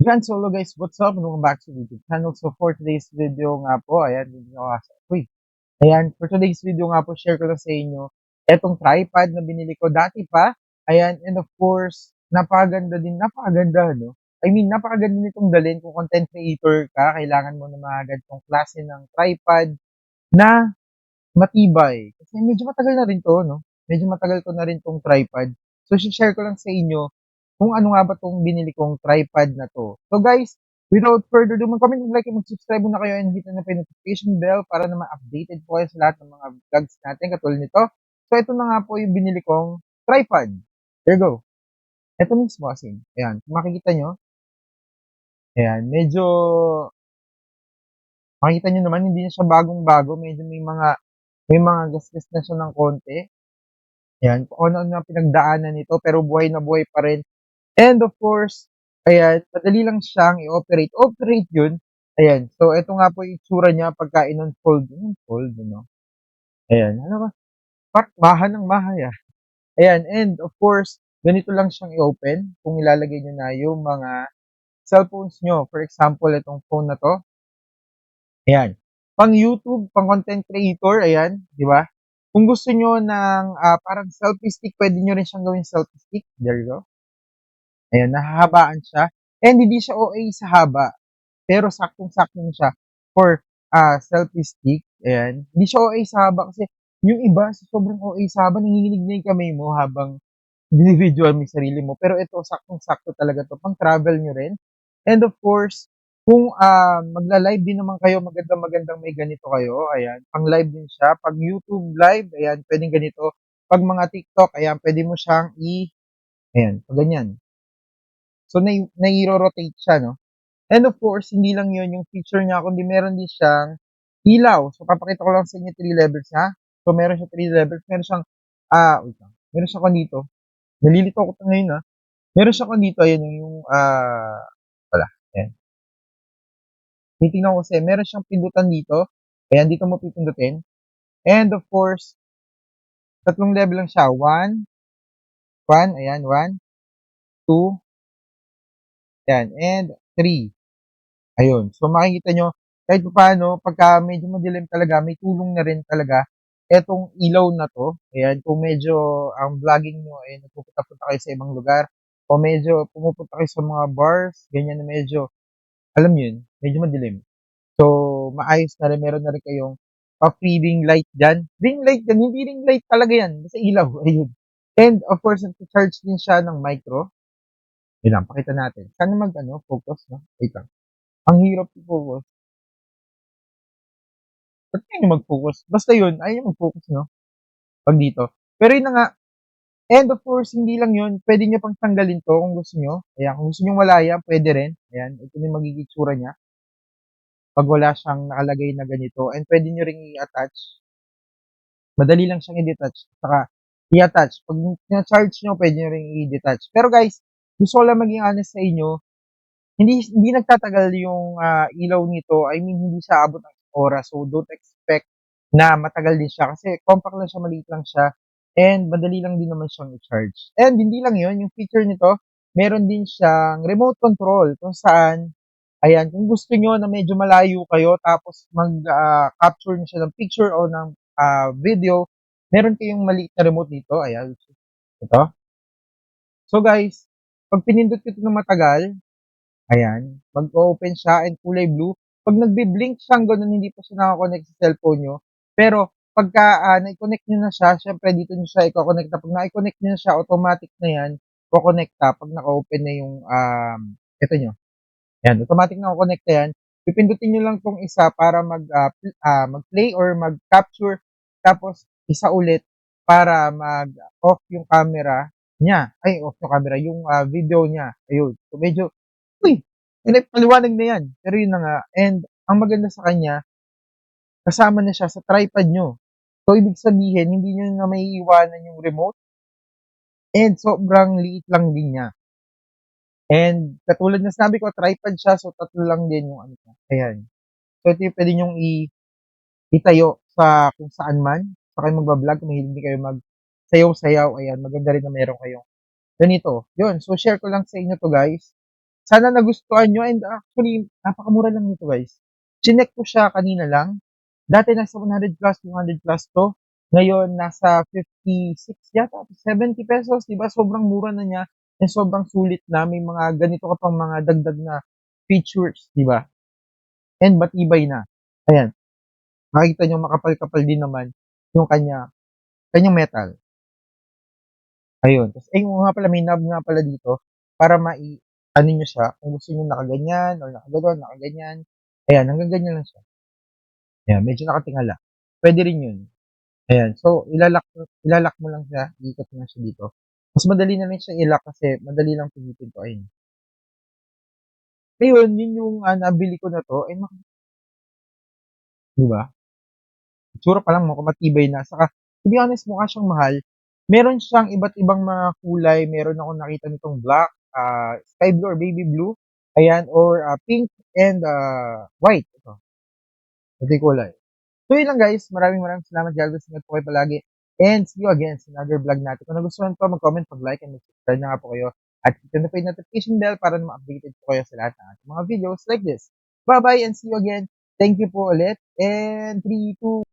Yan, solo guys, what's up? Welcome back to the YouTube channel. So for today's video nga po, ayan, video nga sa Ayan, for today's video nga po, share ko lang sa inyo etong tripod na binili ko dati pa. Ayan, and of course, napakaganda din, napakaganda, no? I mean, napakaganda nitong dalhin kung content creator ka, kailangan mo na mga ganitong klase ng tripod na matibay. Kasi medyo matagal na rin 'to 'no, medyo matagal ko na rin 'tong tripod. So share ko lang sa inyo kung ano nga ba 'tong binili kong tripod na 'to. So guys, without further ado, mag-comment, mag-like, and mag-subscribe muna kayo and hit na po yung notification bell para naman updated po kayo sa lahat ng mga vlogs natin katulad nito. So ito na nga po yung binili kong tripod. There you go. Ito mismo as in, ayan, kung makikita niyo, ayan, medyo makikita niyo naman hindi na siya bagong-bago, medyo may mga gasgas na siya ng konti. Ayan, kung ano-ano ang pinagdaanan nito pero buhay na buhay pa rin. And of course, ayan, madali lang siyang i-operate. Operate yun. Ayan, so ito nga po yung itsura niya pagka in-unfold. In-unfold, ano? Ayan, ano ba? Parang maha ng maha, ah. Ayan, and of course, ganito lang siyang i-open kung ilalagay niyo na yung mga cellphones niyo. For example, itong phone na to. Ayan. Pang YouTube, pang content creator, ayan, di ba? Kung gusto niyo ng parang selfie stick, pwede niyo rin siyang gawing selfie stick. There you go. Ayan, nahahabaan siya. And hindi siya OA sa haba, pero saktong-sakto na siya for selfie stick. Ayan. Hindi siya OA sa haba kasi yung iba, sa sobrang OA sa haba, nanginginig na yung kamay mo habang individual mo yung sarili mo. Pero ito, saktong-sakto talaga to. Pang travel nyo rin. And of course, kung magla-live din naman kayo, magandang-magandang may ganito kayo. Ayan, pang live din siya. Pag YouTube live, ayan, pwedeng ganito. Pag mga TikTok, ayan, pwede mo siyang ayan, pag ganyan. So, nai-rotate siya, no? And of course, hindi lang yun yung feature niya, kundi meron din siyang ilaw. So, papakita ko lang sa inyo 3 levels, ha? So, meron siya 3 levels. Meron siyang, wait lang. Meron siyang dito. Nalilito ako ngayon, ha? Meron siyang dito, ayan yung, wala. Ayan. Titingnan ko kasi, meron siyang pindutan dito. Ayan, dito mo pipindutin. And of course, tatlong level lang siya. Ayan, 1, 2, ayan, and 3. Ayun. So, makikita nyo, kahit paano, pagka medyo madilim talaga, may tulong na rin talaga etong ilaw na to. Ayan, kung medyo ang vlogging nyo ay nagpupunta-punta kayo sa ibang lugar, o medyo pumupunta kayo sa mga bars, ganyan na medyo, alam nyo yun, medyo madilim. So, maayos na rin, meron na rin kayong pa-free ring light dyan. Ring light dyan, hindi ring light talaga yan, basta ilaw, ayun. And of course, nag-charge din siya ng micro. Yun lang, pakita natin. Sana focus, no? Wait lang. Ang hirap i-focus. Ba't kayo mag-focus? Basta yun, ayaw niya mag-focus, no? Pag dito. Pero yun na nga, and of course, hindi lang yun, pwede nyo pang tanggalin to kung gusto nyo. Ayan, kung gusto nyo wala yan, pwede rin. Ayan, ito na yung magiging tsura niya. Pag wala siyang nakalagay na ganito. And pwede nyo ring i-attach. Madali lang siyang i-detach. Saka, i-attach. Pag na-charge nyo, pwede nyo ring i-detach. Pero guys, gusto ko lang maging honest sa inyo, hindi nagtatagal yung ilaw nito. I mean, hindi siya abot ng oras. So, don't expect na matagal din siya. Kasi compact lang siya, maliit lang siya. And madali lang din naman siyang i-charge. And hindi lang yun, yung feature nito, meron din siyang remote control kung saan, ayan, kung gusto nyo na medyo malayo kayo, tapos mag-capture nyo siya ng picture o ng video, meron kayong maliit na remote dito. Ayan, ito. So guys, pag pinindot ko ito ng matagal, ayan, mag-open siya and kulay blue. Pag nagbi-blink siyang gano'n, hindi pa siya naka-connect sa cellphone niyo. Pero pagka nai-connect niyo na siya, siyempre dito niyo siya iko-connecta. Pag nai-connect niyo na siya, automatic na 'yan kokonekta pag naka-open na yung, ito niyo, 'yan, automatic na kokonekta 'yan. Pipindutin niyo lang 'tong isa para mag-play or mag-capture, tapos isa ulit para mag-off yung camera niya. Ay, off yung camera, yung video niya, ayun. So medyo uy, maliwanag na yan. Pero yun na nga. And ang maganda sa kanya, kasama na siya sa tripod nyo. So, ibig sabihin, hindi nyo na maiiwanan yung remote and sobrang liit lang din niya. And katulad na sabi ko, tripod siya, so tatlo lang din yung ano niya. Ayan. So, ito yung pwede nyong itayo sa kung saan man. Sa kayo magbablog, kung mahilig din kayo sayaw-sayaw. Ayan, maganda rin na meron kayong ganito. Yun, so share ko lang sa inyo to guys. Sana nagustuhan niyo and actually napakamura lang nito guys. Chineck ko siya kanina lang. Dati nasa 100 plus, 200 plus 'to. Ngayon nasa 56 yata, 70 pesos, 'di ba? Sobrang mura na niya and sobrang sulit na. May mga ganito ka pang mga dagdag na features, 'di ba? And matibay na. Ayan, makikita niyo makapal-kapal din naman yung kanyang metal. Ayun, tas ayun nga pala may knob nga pala dito para ano niyo siya kung gusto niyo nakaganyan or nakagano'n, nakaganyan. Ayan, hanggang ganyan lang siya. Ayan, medyo nakatingala. Puwede rin 'yun. Ayan, so ila-lock mo lang siya, iikot mo lang siya dito. Mas madali na rin siya i-lock kasi madali lang pinitin 'to, ayun. Ayun, 'yun yung, nabili ko na 'to, eh, 'di ba? Itsura pa lang mukhang matibay na saka to be honest mukha siyang mahal. Meron siyang iba't ibang mga kulay, meron akong nakita nitong black, sky blue or baby blue, ayan, or, pink and, white, ito yung kulay. So yun lang guys, maraming salamat, God bless, ingat po kayo palagi, and see you again sa another vlog natin. Kung nagustuhan ko, mag-comment, mag-like, and mag-subscribe na nga po kayo at hit the notification bell para na ma-updated po kayo sa lahat ng ating mga videos like this. Bye-bye and see you again. Thank you po ulit and 3, 2